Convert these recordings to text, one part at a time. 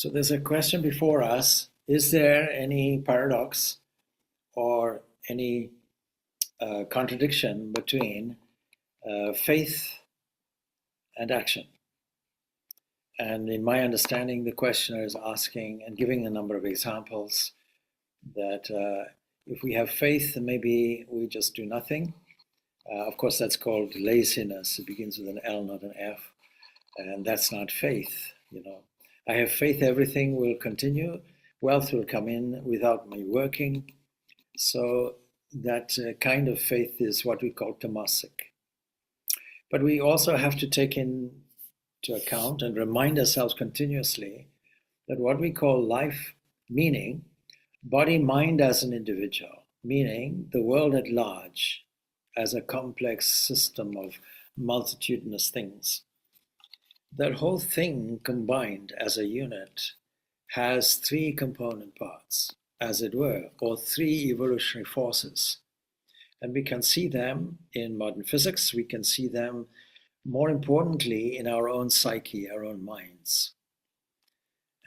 So there's a question before us. Is there any paradox or any contradiction between faith and action? And in my understanding, the questioner is asking and giving a number of examples that if we have faith, then maybe we just do nothing. Of course, that's called laziness. It begins with an L, not an F. And that's not faith, you know. I have faith everything will continue. Wealth will come in without me working. So that kind of faith is what we call tamasic. But we also have to take into account and remind ourselves continuously that what we call life, meaning body, mind as an individual, meaning the world at large as a complex system of multitudinous things. That whole thing combined as a unit has three component parts, as it were, or three evolutionary forces. And we can see them in modern physics, we can see them more importantly in our own psyche, our own minds.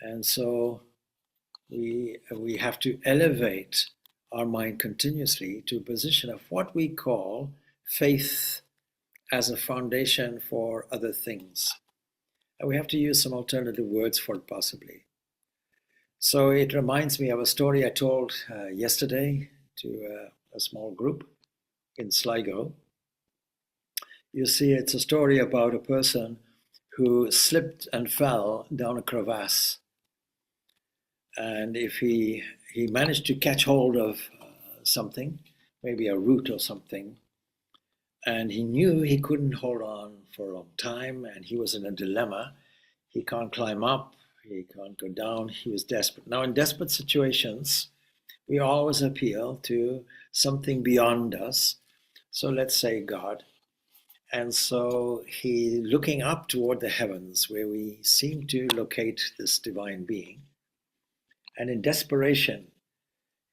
And so we have to elevate our mind continuously to a position of what we call faith as a foundation for other things. And we have to use some alternative words for it possibly. So it reminds me of a story I told yesterday to a small group in Sligo. You see, it's a story about a person who slipped and fell down a crevasse. And if he managed to catch hold of something, maybe a root or something, and he knew he couldn't hold on for a long time, and he was in a dilemma. He can't climb up, he can't go down, he was desperate. Now, in desperate situations, we always appeal to something beyond us. So let's say God. And so he looking up toward the heavens, where we seem to locate this divine being. And in desperation,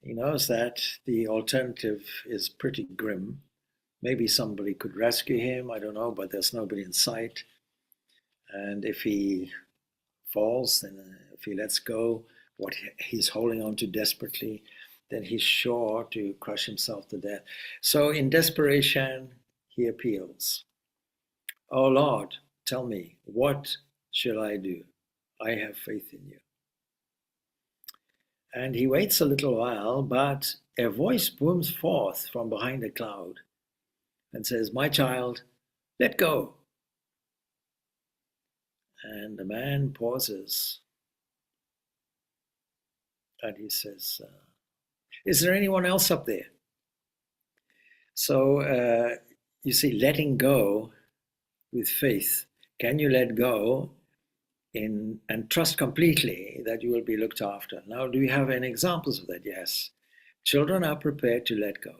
he knows that the alternative is pretty grim. Maybe somebody could rescue him, I don't know, but there's nobody in sight. And if he falls, then if he lets go what he's holding on to desperately, then he's sure to crush himself to death. So in desperation, he appeals. Oh Lord, tell me, what shall I do? I have faith in you. And he waits a little while, but a voice booms forth from behind a cloud and says, my child, let go. And the man pauses and he says, is there anyone else up there? So you see, letting go with faith. Can you let go and trust completely that you will be looked after? Now, do we have any examples of that? Yes. Children are prepared to let go.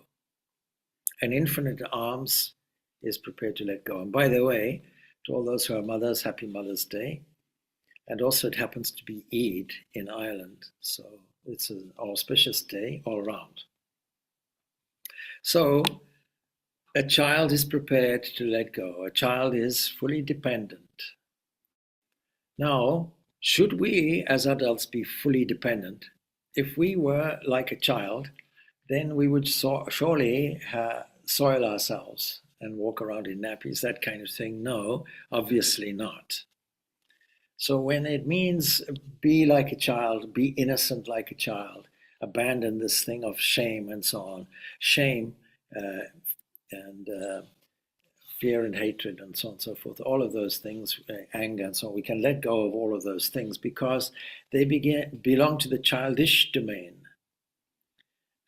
An infant in arms is prepared to let go. And by the way, to all those who are mothers, happy Mother's Day. And also it happens to be Eid in Ireland. So it's an auspicious day all around. So a child is prepared to let go. A child is fully dependent. Now, should we as adults be fully dependent? If we were like a child, then we would surely soil ourselves and walk around in nappies, that kind of thing. No, obviously not. So when it means be like a child, be innocent like a child, abandon this thing of shame and so on, shame and fear and hatred and so on and so forth, all of those things, anger and so on, we can let go of all of those things because they belong to the childish domain.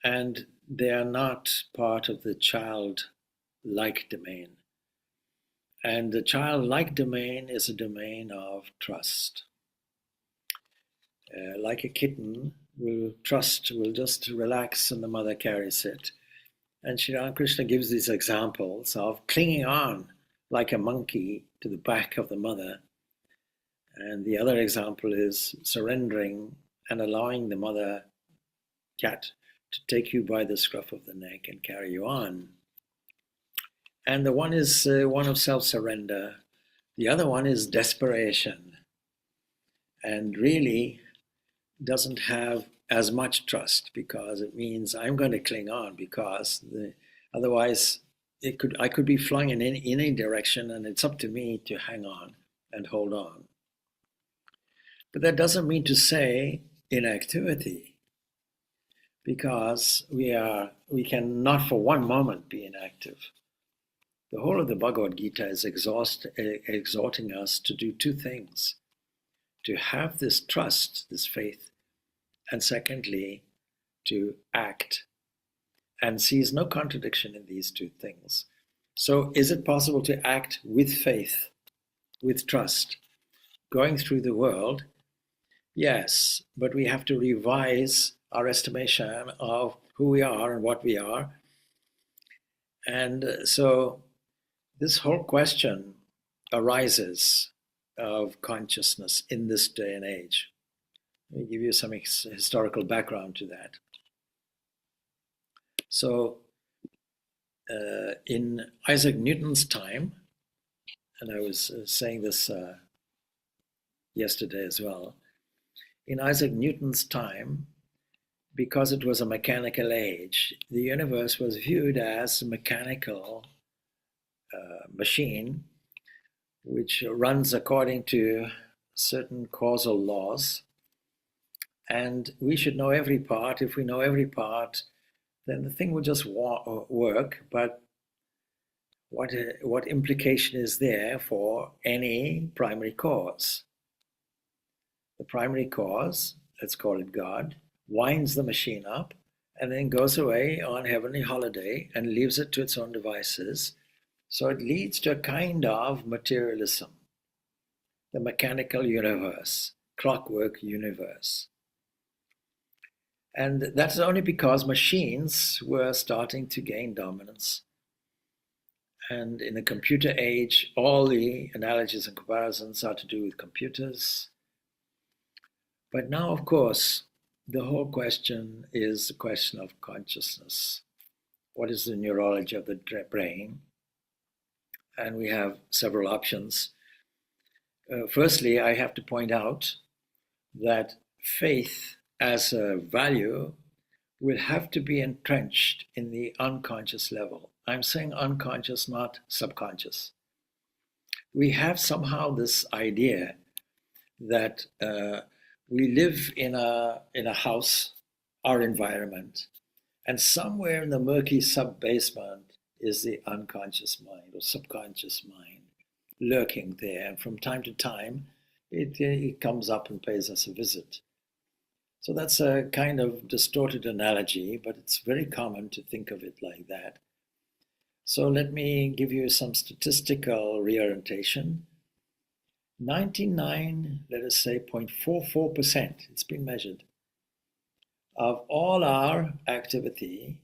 And they are not part of the childlike domain. And the childlike domain is a domain of trust. Like a kitten will trust, will just relax and the mother carries it. And Sri Ramakrishna gives these examples of clinging on like a monkey to the back of the mother. And the other example is surrendering and allowing the mother cat to take you by the scruff of the neck and carry you on. And the one is one of self-surrender. The other one is desperation. And really, doesn't have as much trust, because it means I'm going to cling on, because otherwise I could be flung in any direction, and it's up to me to hang on and hold on. But that doesn't mean to say inactivity, because we can not for one moment be inactive. The whole of the Bhagavad Gita is exhorting us to do two things: to have this trust, this faith, and secondly, to act, and sees no contradiction in these two things. So is it possible to act with faith, with trust, going through the world? Yes, but we have to revise our estimation of who we are and what we are. And so this whole question arises of consciousness in this day and age. Let me give you some historical background to that. So in Isaac Newton's time, and I was saying this yesterday as well, in Isaac Newton's time, because it was a mechanical age, the universe was viewed as a mechanical machine which runs according to certain causal laws, and we should know every part. If we know every part, then the thing will just work. But what implication is there for any primary cause? The primary cause, let's call it God, winds the machine up and then goes away on heavenly holiday and leaves it to its own devices. So it leads to a kind of materialism, the mechanical universe, clockwork universe. And that's only because machines were starting to gain dominance. And in the computer age, all the analogies and comparisons are to do with computers. But now, of course, the whole question is the question of consciousness. What is the neurology of the brain? And we have several options. Firstly, I have to point out that faith as a value will have to be entrenched in the unconscious level. I'm saying unconscious, not subconscious. We have somehow this idea that we live in a house, our environment, and somewhere in the murky sub-basement is the unconscious mind or subconscious mind lurking there. And from time to time, it comes up and pays us a visit. So that's a kind of distorted analogy, but it's very common to think of it like that. So let me give you some statistical reorientation. 99, let us say 0.44%, it's been measured, of all our activity,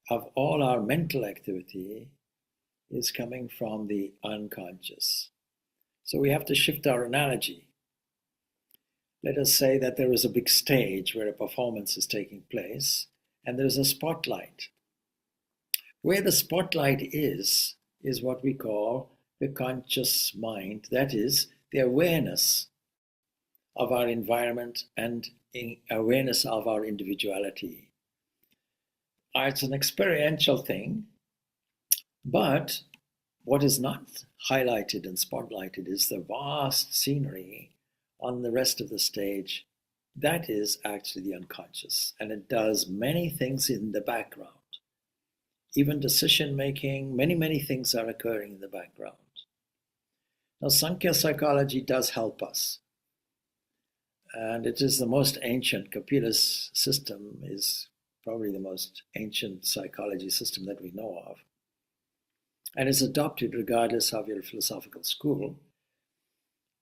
of all our mental activity, is coming from the unconscious. So we have to shift our analogy. Let us say that there is a big stage where a performance is taking place, and there's a spotlight. Where the spotlight is what we call the conscious mind, that is, the awareness of our environment and awareness of our individuality. It's an experiential thing, but what is not highlighted and spotlighted is the vast scenery on the rest of the stage. That is actually the unconscious, and it does many things in the background. Even decision making, many things are occurring in the background. Now, Sankhya psychology does help us, and it is the most ancient. Kapila's system is probably the most ancient psychology system that we know of, and is adopted regardless of your philosophical school.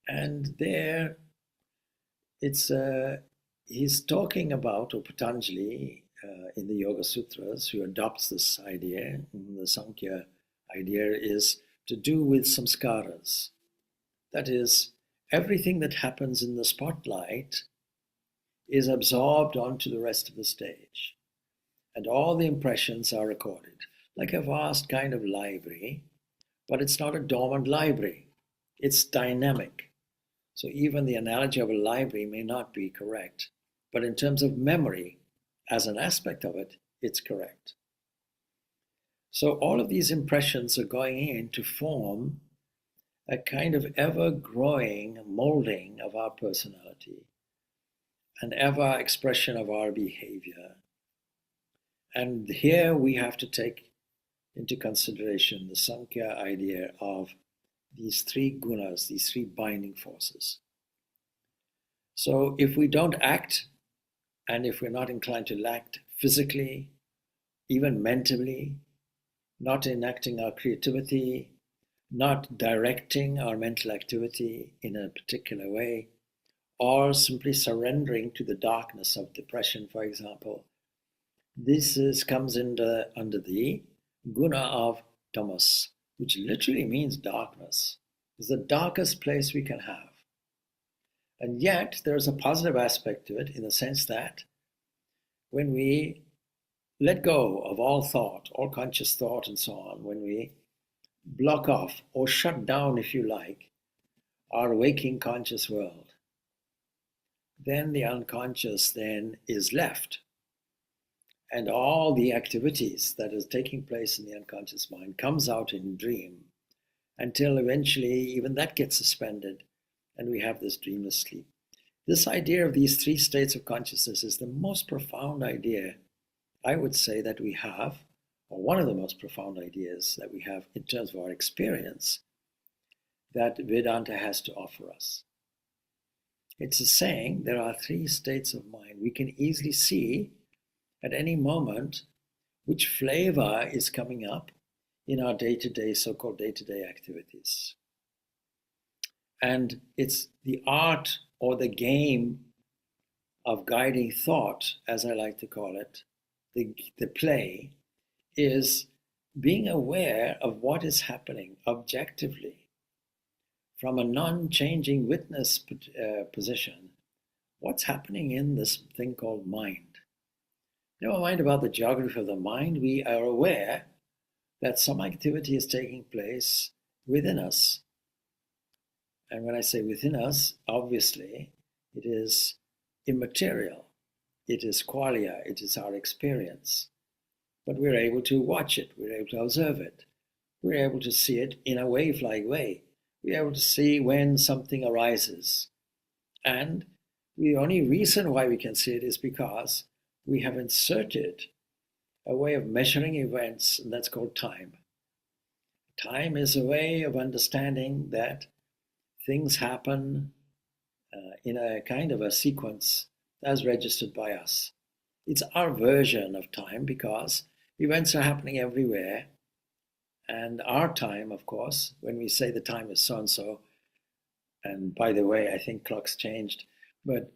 And there, he's talking about, or Patanjali in the Yoga Sutras, who adopts this idea. The Sankhya idea is to do with samskaras. That is, everything that happens in the spotlight is absorbed onto the rest of the stage. And all the impressions are recorded, like a vast kind of library, but it's not a dormant library. It's dynamic. So even the analogy of a library may not be correct. But in terms of memory, as an aspect of it, it's correct. So all of these impressions are going in to form a kind of ever-growing molding of our personality, an ever expression of our behavior. And here we have to take into consideration the Sankhya idea of these three gunas, these three binding forces. So if we don't act, and if we're not inclined to act physically, even mentally, not enacting our creativity, not directing our mental activity in a particular way, or simply surrendering to the darkness of depression, for example, this comes under the guna of tamas, which literally means darkness. It's the darkest place we can have. And yet there's a positive aspect to it in the sense that when we let go of all thought, all conscious thought and so on, when we block off or shut down, if you like, our waking conscious world, then the unconscious then is left. And all the activities that is taking place in the unconscious mind comes out in dream until eventually even that gets suspended and we have this dreamless sleep. This idea of these three states of consciousness is the most profound idea, I would say, that we have, or one of the most profound ideas that we have in terms of our experience that Vedanta has to offer us. It's a saying there are three states of mind. We can easily see at any moment which flavor is coming up in our day-to-day, so-called day-to-day activities. And it's the art or the game of guiding thought, as I like to call it, the play, is being aware of what is happening objectively from a non-changing witness position. What's happening in this thing called mind? Never mind about the geography of the mind, we are aware that some activity is taking place within us. And when I say within us, obviously, it is immaterial. It is qualia, it is our experience. But we're able to watch it, we're able to observe it. We're able to see it in a wave-like way. We're able to see when something arises. And the only reason why we can see it is because we have inserted a way of measuring events, and that's called time. Time is a way of understanding that things happen in a kind of a sequence as registered by us. It's our version of time because events are happening everywhere. And our time, of course, when we say the time is so-and-so, and by the way, I think clocks changed, but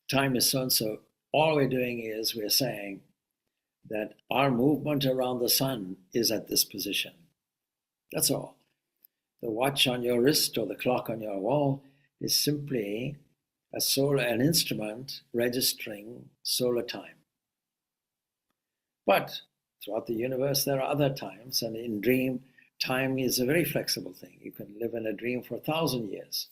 time is so-and-so, all we're doing is we're saying that our movement around the sun is at this position. That's all. The watch on your wrist or the clock on your wall is simply an instrument registering solar time. But throughout the universe, there are other times, and in dream, time is a very flexible thing. You can live in a dream for 1,000 years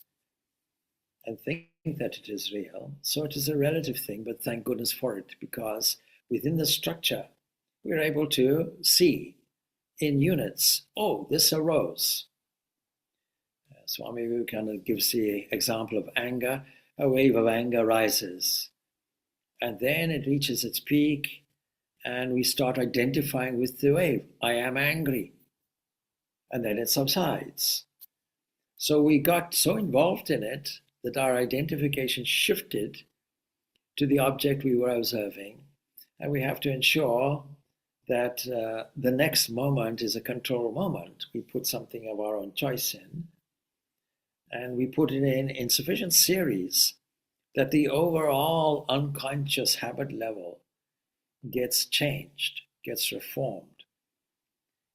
and think that it is real. So it is a relative thing, but thank goodness for it, because within the structure, we're able to see in units, oh, this arose. Swami Purnananda gives the example of anger. A wave of anger rises, and then it reaches its peak, and we start identifying with the wave. I am angry. And then it subsides. So we got so involved in it that our identification shifted to the object we were observing. And we have to ensure that the next moment is a control moment. We put something of our own choice in, and we put it in sufficient series that the overall unconscious habit level gets changed, gets reformed.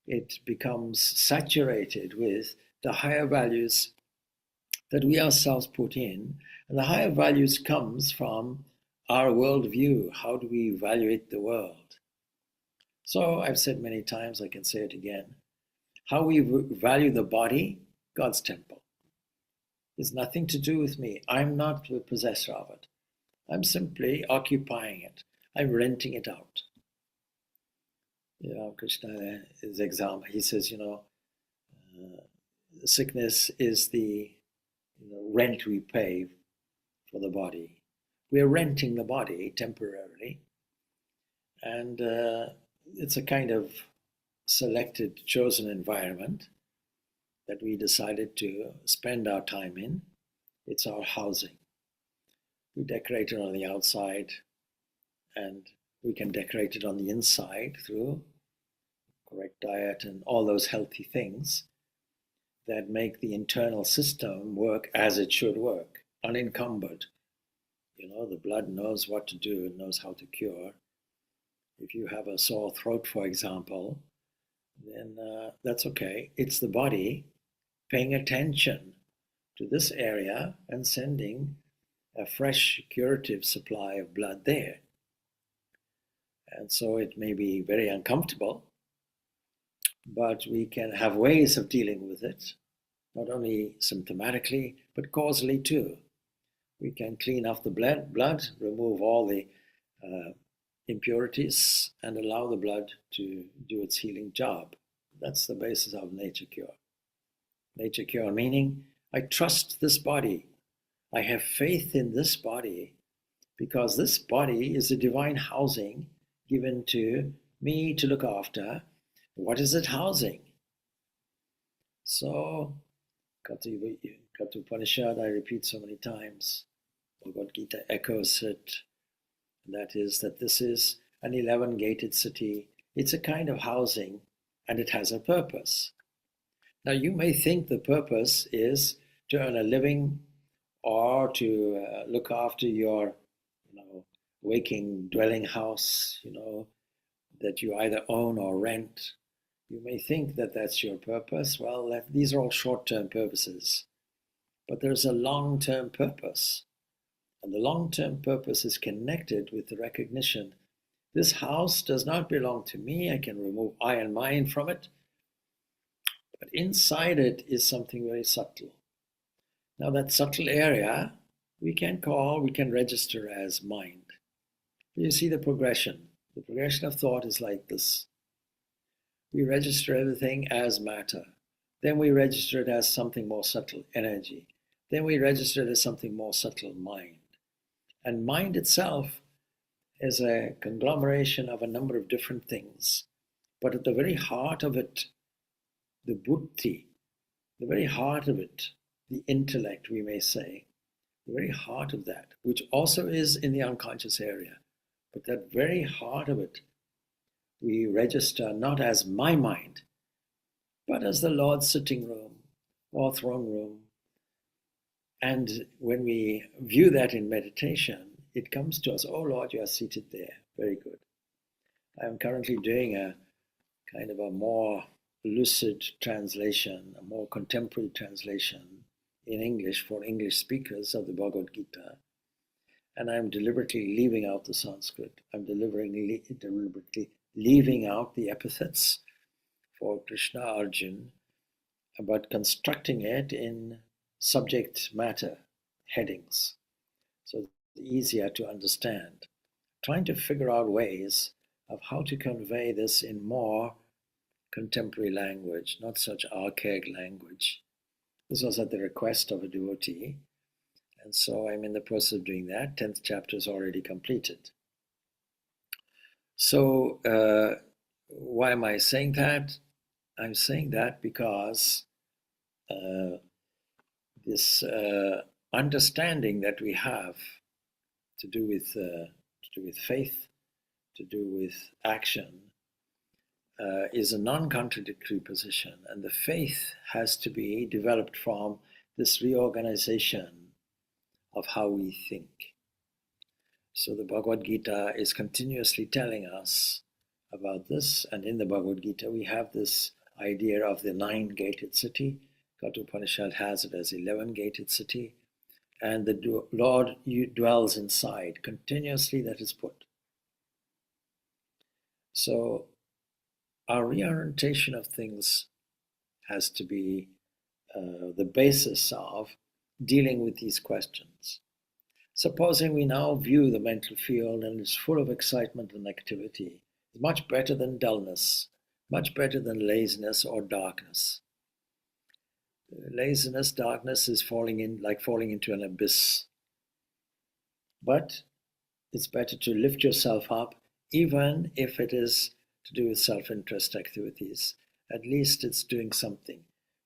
It becomes saturated with the higher values that we ourselves put in. And the higher values comes from our worldview. How do we evaluate the world? So I've said many times, I can say it again. How we value the body, God's temple. It's nothing to do with me. I'm not the possessor of it. I'm simply occupying it. I'm renting it out. Krishna is example. He says, sickness is the rent we pay for the body. We're renting the body temporarily, and it's a kind of selected, chosen environment that we decided to spend our time in. It's our housing. We decorate it on the outside, and we can decorate it on the inside through correct diet and all those healthy things that make the internal system work as it should work, unencumbered. The blood knows what to do, it knows how to cure. If you have a sore throat, for example, then that's okay. It's the body paying attention to this area and sending a fresh curative supply of blood there. And so it may be very uncomfortable, but we can have ways of dealing with it, not only symptomatically, but causally too. We can clean off the blood, remove all the impurities, and allow the blood to do its healing job. That's the basis of nature cure. Nature cure meaning, I trust this body. I have faith in this body because this body is a divine housing given to me to look after. What is it housing? So, Katha Upanishad, I repeat so many times, Bhagavad Gita echoes it. That is, that this is an 11-gated city. It's a kind of housing, and it has a purpose. Now, you may think the purpose is to earn a living or to look after your, waking dwelling house, that you either own or rent. You may think that that's your purpose. Well, these are all short-term purposes. But there's a long-term purpose. And the long-term purpose is connected with the recognition, this house does not belong to me. I can remove I and mine from it. But inside it is something very subtle. Now that subtle area, we can register as mind. You see the progression. The progression of thought is like this. We register everything as matter. Then we register it as something more subtle, energy. Then we register it as something more subtle, mind. And mind itself is a conglomeration of a number of different things. But at the very heart of it, the buddhi, the very heart of it, the intellect, we may say, the very heart of that, which also is in the unconscious area, but that very heart of it, we register not as my mind, but as the Lord's sitting room or throne room. And when we view that in meditation, it comes to us, oh Lord, you are seated there. Very good. I'm currently doing a kind of a more lucid translation, a more contemporary translation in English for English speakers of the Bhagavad Gita. And I'm deliberately leaving out the Sanskrit. I'm deliberately leaving out the epithets for Krishna, Arjun, but constructing it in subject matter headings, so it's easier to understand. Trying to figure out ways of how to convey this in more contemporary language, not such archaic language. This was at the request of a devotee, and so I'm in the process of doing that. 10th chapter is already completed. So why am I saying that? I'm saying that because this understanding that we have to do with faith, to do with action, is a non-contradictory position, and the faith has to be developed from this reorganization of how we think. So the Bhagavad Gita is continuously telling us about this, and in the Bhagavad Gita we have this idea of the 9-gated city. Katha Upanishad has it as 11-gated city, and the Lord dwells inside continuously, that is put. So our reorientation of things has to be the basis of dealing with these questions. Supposing we now view the mental field and it's full of excitement and activity, it's much better than dullness, much better than laziness or darkness. Laziness, darkness is falling into an abyss. But it's better to lift yourself up, even if it is to do with self-interest activities. At least it's doing something,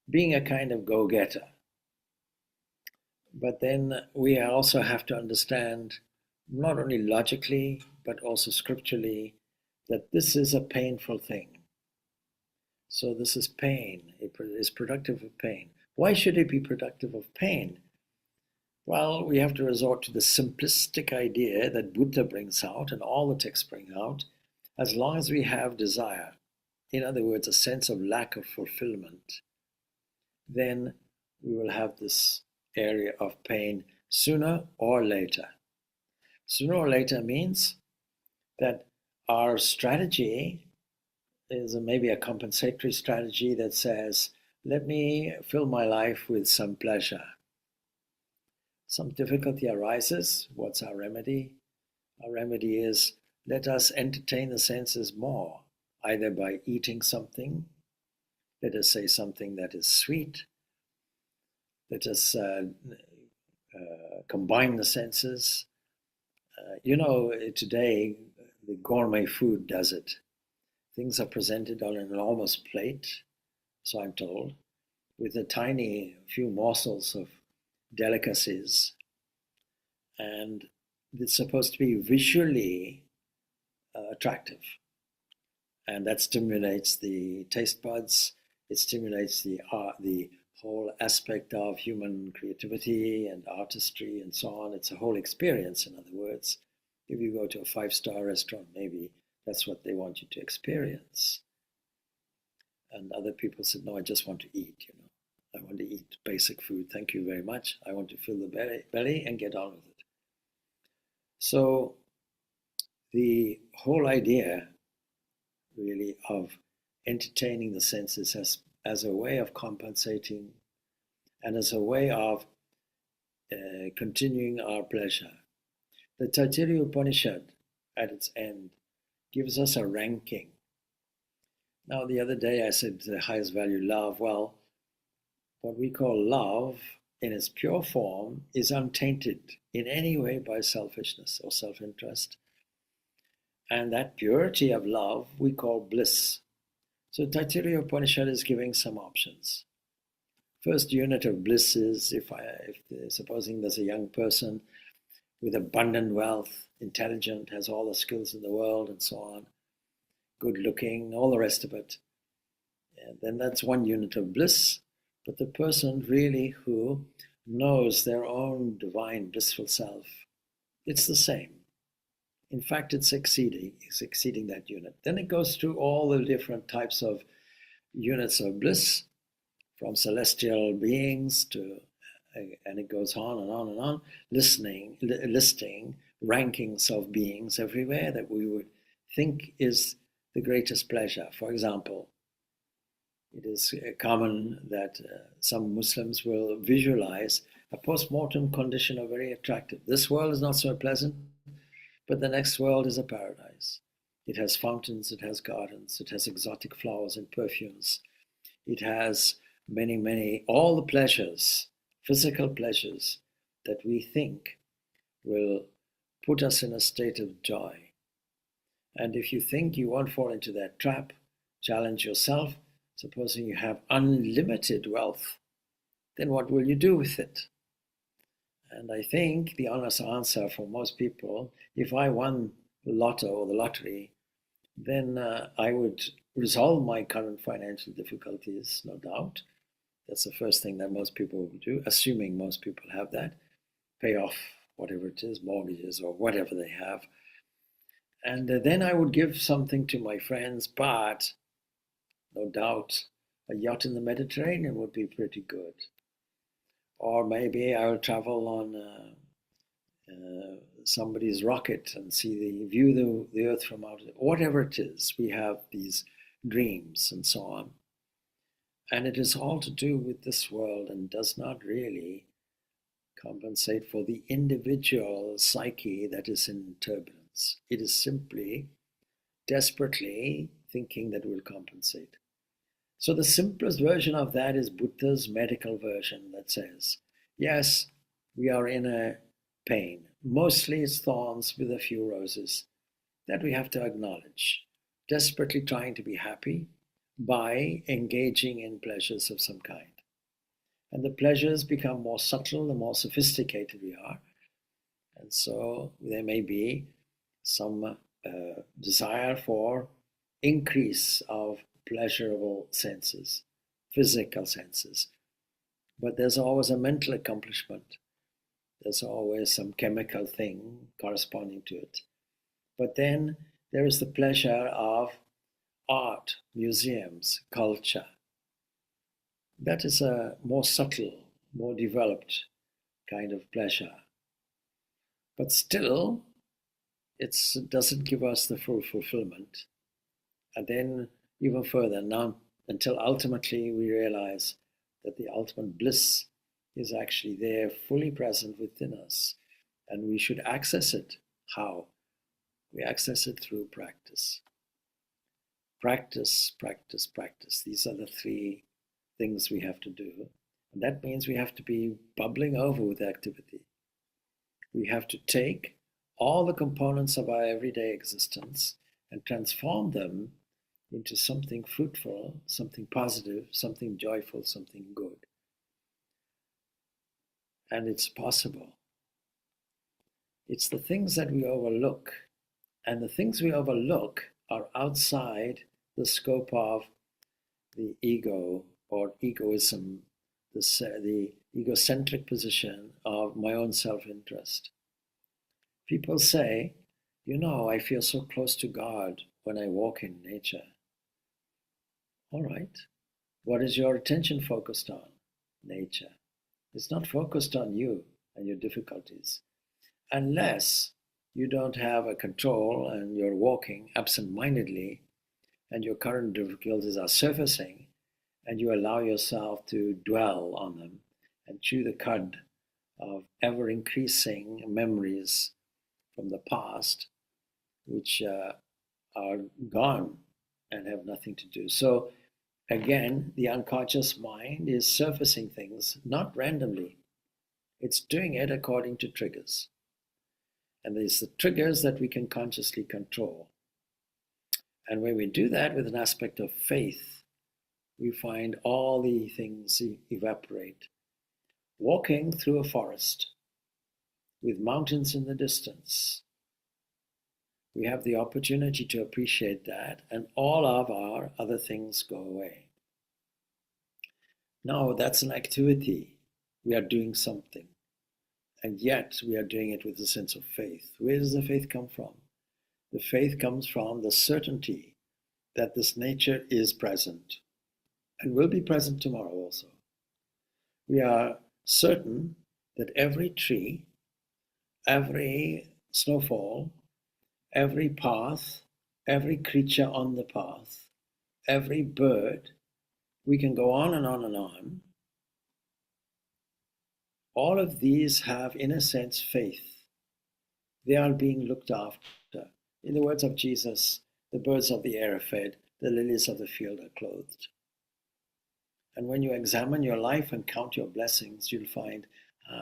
being a kind of go-getter. But then we also have to understand, not only logically, but also scripturally, that this is a painful thing. So this is pain. It is productive of pain. Why should it be productive of pain? Well, we have to resort to the simplistic idea that Buddha brings out and all the texts bring out. As long as we have desire, in other words, a sense of lack of fulfillment, then we will have this area of pain sooner or later. Sooner or later means that our strategy is maybe a compensatory strategy that says, let me fill my life with some pleasure. Some difficulty arises. What's our remedy? Our remedy is, let us entertain the senses more, either by eating something, let us say something that is sweet, let us combine the senses. Today the gourmet food does it. Things are presented on an enormous plate, so I'm told, with a tiny few morsels of delicacies, and it's supposed to be visually attractive, and that stimulates the taste buds. It stimulates the whole aspect of human creativity and artistry and so on. It's a whole experience, in other words. If you go to a 5-star restaurant, maybe that's what they want you to experience. And other people said, no, I just want to eat, I want to eat basic food. Thank you very much. I want to fill the belly and get on with it. So the whole idea really of entertaining the senses as a way of compensating and as a way of continuing our pleasure. The Taittiriya Upanishad, at its end, gives us a ranking. Now, the other day I said the highest value, love. Well, what we call love in its pure form is untainted in any way by selfishness or self-interest. And that purity of love we call bliss. So Taittiriya Upanishad is giving some options. First unit of bliss is supposing there's a young person with abundant wealth, intelligent, has all the skills in the world and so on, good looking, all the rest of it. And then that's one unit of bliss. But the person really who knows their own divine blissful self, it's the same. In fact, it's exceeding that unit. Then it goes through all the different types of units of bliss, from celestial beings to, and it goes on and on and on, listing rankings of beings everywhere that we would think is the greatest pleasure. For example, it is common that some Muslims will visualize a post-mortem condition of very attractive. This world is not so pleasant, but the next world is a paradise. It has fountains, it has gardens, it has exotic flowers and perfumes. It has all the pleasures, physical pleasures, that we think will put us in a state of joy. And if you think you won't fall into that trap, challenge yourself. Supposing you have unlimited wealth, then what will you do with it? And I think the honest answer for most people, if I won the lotto or the lottery, then I would resolve my current financial difficulties, no doubt. That's the first thing that most people will do, assuming most people have that. Pay off whatever it is, mortgages or whatever they have. And then I would give something to my friends, but no doubt a yacht in the Mediterranean would be pretty good. Or maybe I'll travel on somebody's rocket and view the earth from out. Whatever it is, we have these dreams and so on. And it is all to do with this world and does not really compensate for the individual psyche that is in turbulence. It is simply desperately thinking that will compensate. So the simplest version of that is Buddha's medical version that says, yes, we are in a pain. Mostly it's thorns with a few roses that we have to acknowledge. Desperately trying to be happy by engaging in pleasures of some kind. And the pleasures become more subtle the more sophisticated we are. And so there may be some desire for increase of pleasurable senses, physical senses. But there's always a mental accomplishment. There's always some chemical thing corresponding to it. But then there is the pleasure of art, museums, culture. That is a more subtle, more developed kind of pleasure. But still, it doesn't give us the full fulfillment. And then even further, now, until ultimately we realize that the ultimate bliss is actually there, fully present within us. And we should access it. How? We access it through practice. Practice, practice, practice. These are the three things we have to do. And that means we have to be bubbling over with activity. We have to take all the components of our everyday existence and transform them into something fruitful, something positive, something joyful, something good. And it's possible. It's the things that we overlook. And the things we overlook are outside the scope of the ego or egoism, the egocentric position of my own self-interest. People say, I feel so close to God when I walk in nature. All right. What is your attention focused on? Nature. It's not focused on you and your difficulties. Unless you don't have a control and you're walking absent-mindedly and your current difficulties are surfacing and you allow yourself to dwell on them and chew the cud of ever-increasing memories from the past, which are gone and have nothing to do. So again, the unconscious mind is surfacing things, not randomly. It's doing it according to triggers. And there's the triggers that we can consciously control. And when we do that with an aspect of faith, we find all the things evaporate. Walking through a forest with mountains in the distance, we have the opportunity to appreciate that, and all of our other things go away. Now, that's an activity. We are doing something. And yet we are doing it with a sense of faith. Where does the faith come from? The faith comes from the certainty that this nature is present and will be present tomorrow also. We are certain that every tree, every snowfall, every path, every creature on the path, every bird, we can go on and on and on. All of these have, in a sense, faith. They are being looked after. In the words of Jesus, the birds of the air are fed, the lilies of the field are clothed. And when you examine your life and count your blessings, you'll find,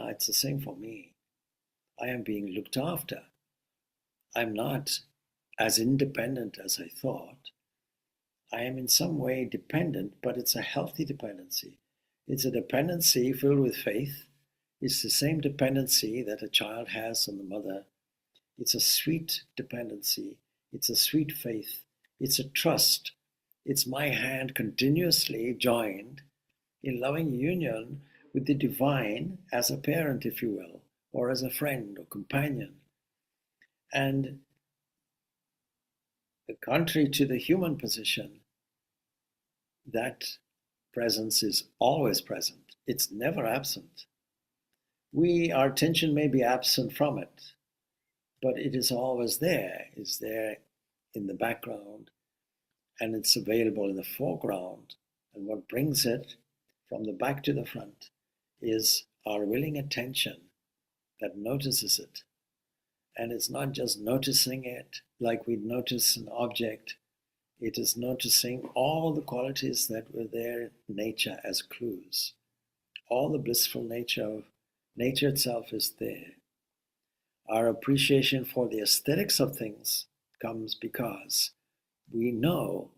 it's the same for me. I am being looked after. I'm not as independent as I thought. I am in some way dependent, but it's a healthy dependency. It's a dependency filled with faith. It's the same dependency that a child has on the mother. It's a sweet dependency. It's a sweet faith. It's a trust. It's my hand continuously joined in loving union with the divine as a parent, if you will, or as a friend or companion. And contrary to the human position, that presence is always present. It's never absent. Our attention may be absent from it, but it is always there. It's there in the background, and it's available in the foreground. And what brings it from the back to the front is our willing attention that notices it. And it's not just noticing it like we'd notice an object. It is noticing all the qualities that were there in nature as clues. All the blissful nature of nature itself is there. Our appreciation for the aesthetics of things comes because we know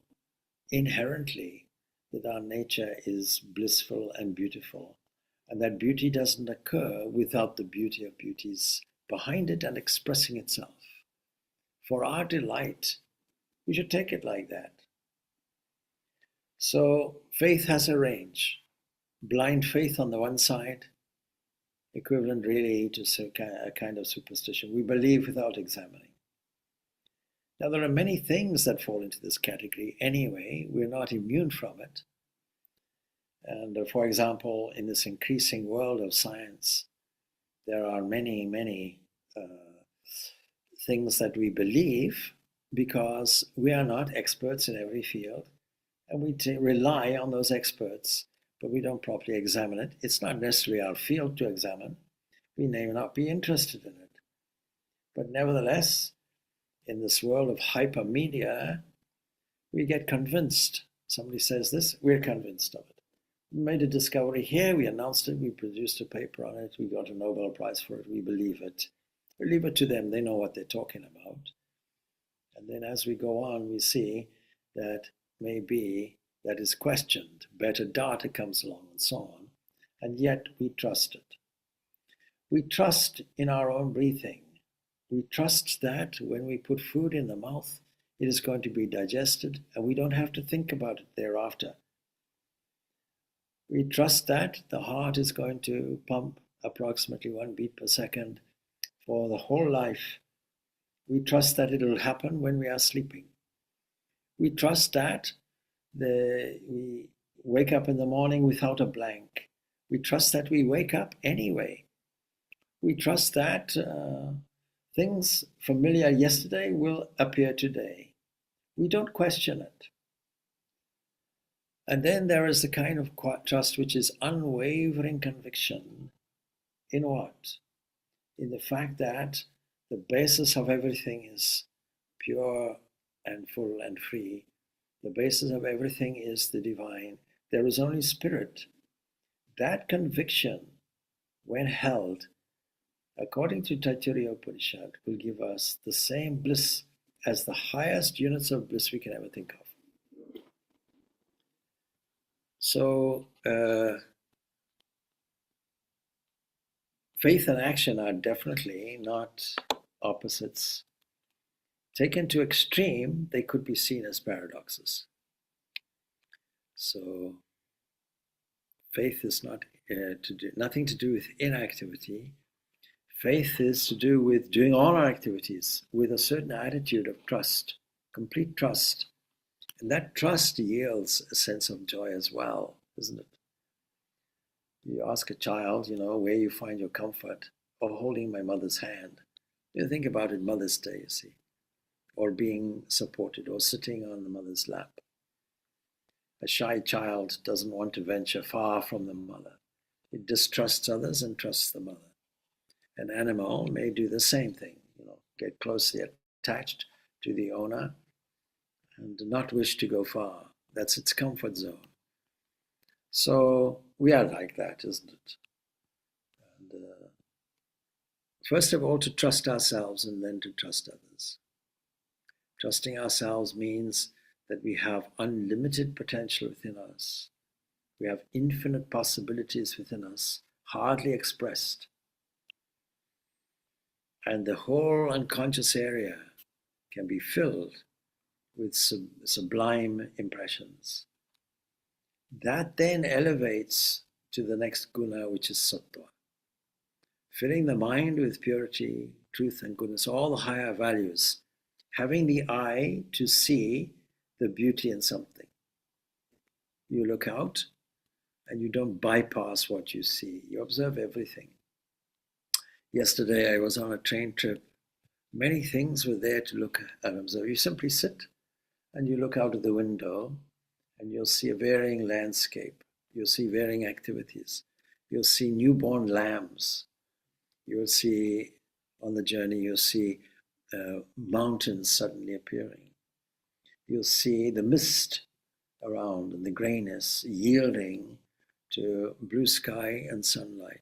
inherently that our nature is blissful and beautiful, and that beauty doesn't occur without the beauty of beauties behind it and expressing itself. For our delight, we should take it like that. So faith has a range. Blind faith on the one side, equivalent really to a kind of superstition. We believe without examining. Now, there are many things that fall into this category anyway. We're not immune from it. And for example, in this increasing world of science, there are many, many things that we believe because we are not experts in every field, and we rely on those experts, but we don't properly examine it. It's not necessarily our field to examine. We may not be interested in it. But nevertheless, in this world of hypermedia, we get convinced. Somebody says this, we're convinced of it. We made a discovery here, we announced it, we produced a paper on it, we got a Nobel Prize for it, we believe it. We leave it to them, they know what they're talking about. And then as we go on, we see that maybe that is questioned. Better data comes along and so on. And yet we trust it. We trust in our own breathing. We trust that when we put food in the mouth, it is going to be digested and we don't have to think about it thereafter. We trust that the heart is going to pump approximately 1 beat per second for the whole life. We trust that it will happen when we are sleeping. We trust that we wake up in the morning without a blank. We trust that we wake up anyway. We trust that things familiar yesterday will appear today. We don't question it. And then there is the kind of trust which is unwavering conviction in what? In the fact that the basis of everything is pure and full and free. The basis of everything is the divine. There is only spirit. That conviction, when held, according to Taittiriya Upanishad, will give us the same bliss as the highest units of bliss we can ever think of. So, faith and action are definitely not opposites. Taken to extreme, they could be seen as paradoxes. So, faith is nothing to do with inactivity. Faith is to do with doing all our activities with a certain attitude of trust, complete trust. And that trust yields a sense of joy as well, isn't it? You ask a child, where you find your comfort, or holding my mother's hand. You think about it, Mother's Day, you see, or being supported, or sitting on the mother's lap. A shy child doesn't want to venture far from the mother. It distrusts others and trusts the mother. An animal may do the same thing, get closely attached to the owner and not wish to go far. That's its comfort zone. So we are like that, isn't it? And first of all, to trust ourselves and then to trust others. Trusting ourselves means that we have unlimited potential within us. We have infinite possibilities within us, hardly expressed. And the whole unconscious area can be filled with sublime impressions. That then elevates to the next guna, which is sattva. Filling the mind with purity, truth, and goodness, all the higher values. Having the eye to see the beauty in something. You look out and you don't bypass what you see. You observe everything. Yesterday I was on a train trip. Many things were there to look at and observe. You simply sit and you look out of the window and you'll see a varying landscape. You'll see varying activities. You'll see newborn lambs. You'll see, on the journey, you'll see mountains suddenly appearing. You'll see the mist around and the grayness yielding to blue sky and sunlight.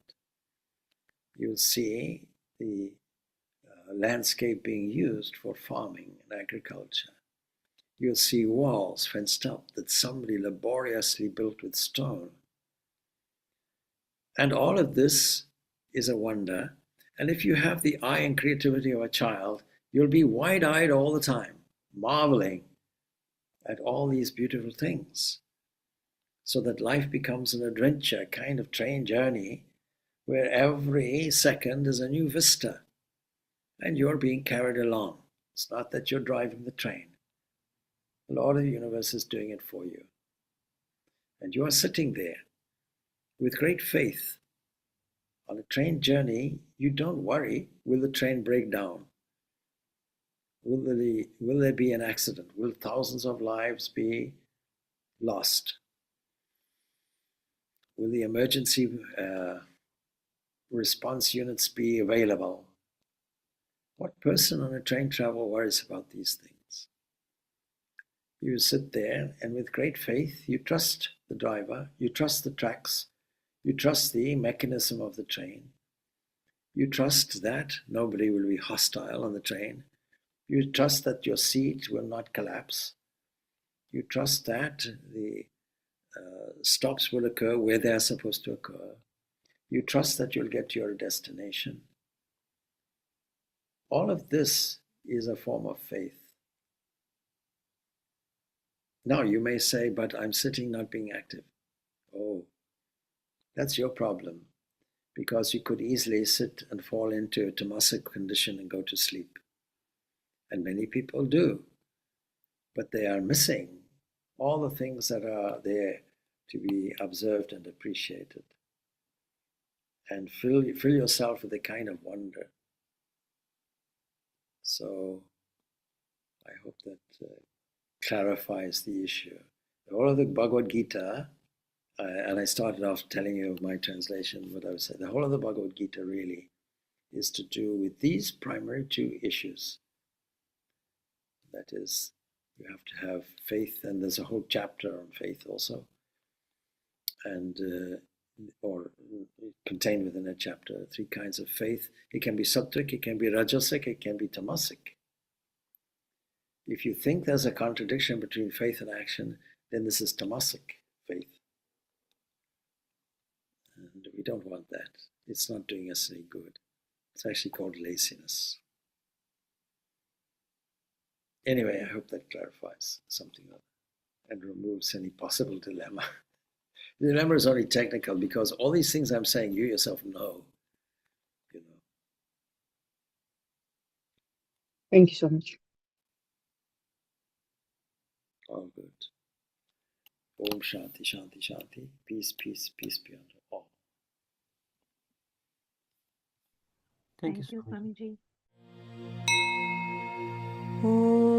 You'll see the landscape being used for farming and agriculture. You'll see walls fenced up that somebody laboriously built with stone. And all of this is a wonder. And if you have the eye and creativity of a child, you'll be wide-eyed all the time, marveling at all these beautiful things. So that life becomes an adventure, kind of train journey, where every second is a new vista. And you're being carried along. It's not that you're driving the train. The Lord of the universe is doing it for you. And you are sitting there with great faith. On a train journey, you don't worry, will the train break down? Will there be an accident? Will thousands of lives be lost? Will the emergency response units be available? What person on a train travel worries about these things? You sit there and with great faith, you trust the driver, you trust the tracks, you trust the mechanism of the train. You trust that nobody will be hostile on the train. You trust that your seat will not collapse. You trust that the stops will occur where they are supposed to occur. You trust that you'll get to your destination. All of this is a form of faith. Now you may say, but I'm sitting not being active. Oh, that's your problem, because you could easily sit and fall into a tamasic condition and go to sleep. And many people do, but they are missing all the things that are there to be observed and appreciated. And fill yourself with a kind of wonder. So I hope that clarifies the issue. All of the Bhagavad Gita, and I started off telling you of my translation, what I would say, the whole of the Bhagavad Gita really is to do with these primary two issues. That is, you have to have faith, and there's a whole chapter on faith also, and or contained within a chapter, 3 kinds of faith. It can be sattvic, it can be rajasic, it can be tamasic. If you think there's a contradiction between faith and action, then this is tamasic faith. And we don't want that. It's not doing us any good. It's actually called laziness. Anyway, I hope that clarifies something and removes any possible dilemma. The dilemma is only technical because all these things I'm saying, you yourself know. You know. Thank you so much. All good. Om Shanti, Shanti, Shanti. Peace, peace, peace be unto all. Thank you, Swamiji. Om